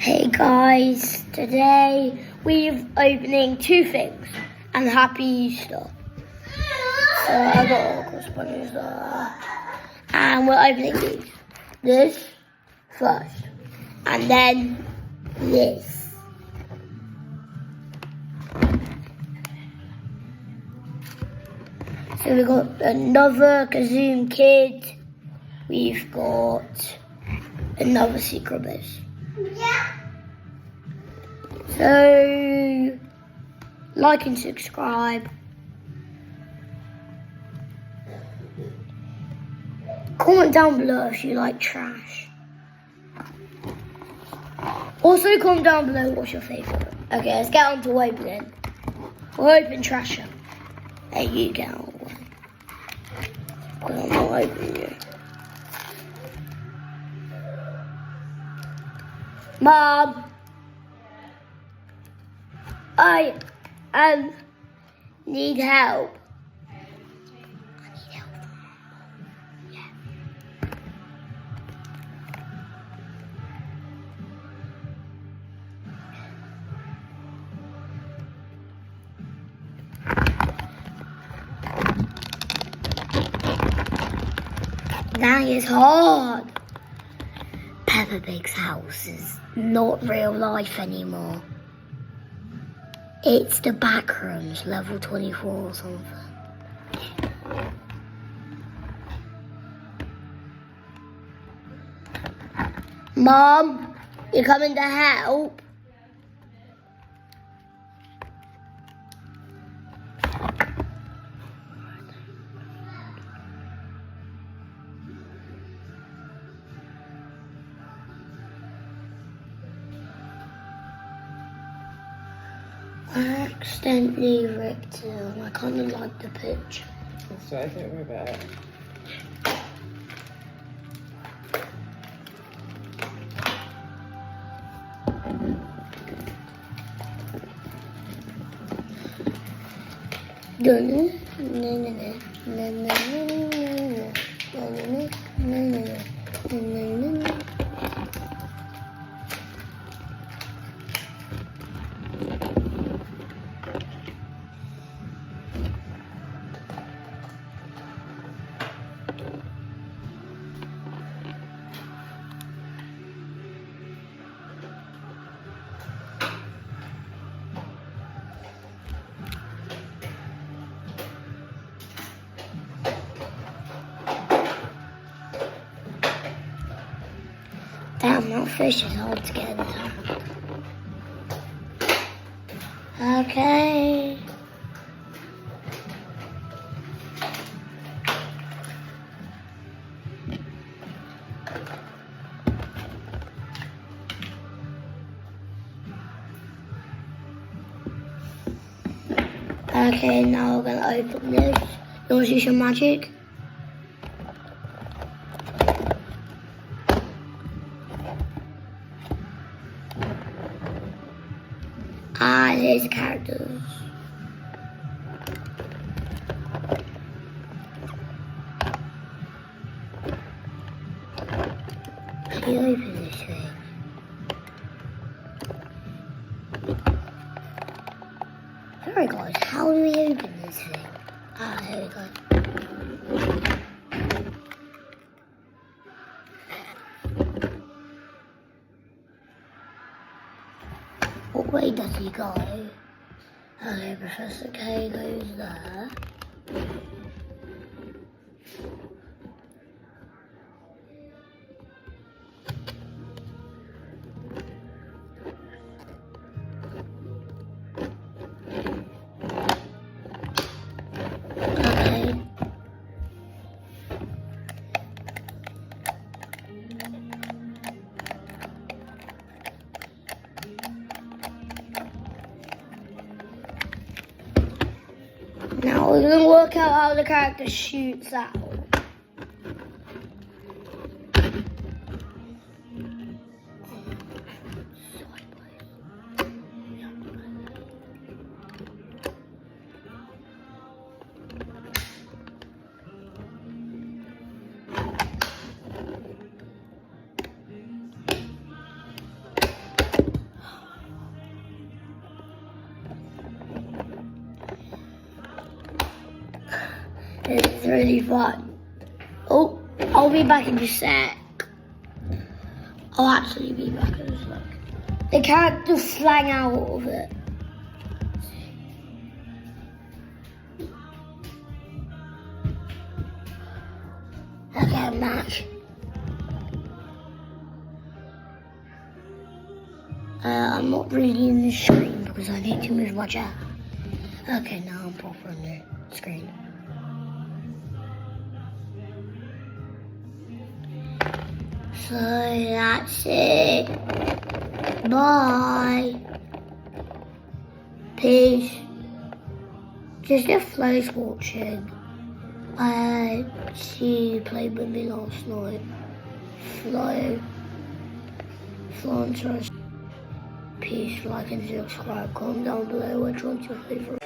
Hey guys, today we're opening two things and happy Easter. So I got all correspondence there. And we're opening these. This first. And then this. So we've got another Kazoom Kid. We've got another secret base. Yeah. So, like and subscribe. Comment down below if you like trash. Also comment down below what's your favourite. Okay, let's get on to opening. We'll open Trasher. Hey, you get out of the way. Because I'm not opening you. Mom! I need help. Yeah. That is hard. Peppa Pig's house is not real life anymore. It's the Backrooms, level 24 or something. Mom, you coming to help? I accidentally ripped it. I kind of like the picture. So I think we're back. Damn, that fish is hard to get out. Okay. Okay, now we're gonna open this. You wanna see some magic? Ah, here's the characters. How do you open this thing? Alright guys, how do we open this thing? Ah, here we go. What way does he go? Okay, Professor K goes there. Okay. Now we're going to work out how the character shoots out. really fun. Oh, I'll be back in just a sec. I'll actually be back in a sec. They can't just slang out of it. Okay, I'm back. I'm not really in the screen because I need to move my chair. Okay, now I'm proper on the screen. So that's it. Bye. Peace. Just a Flo's watching. She played with me last night. Flo. Florence. Peace, like and subscribe. Comment down below which one's your favourite.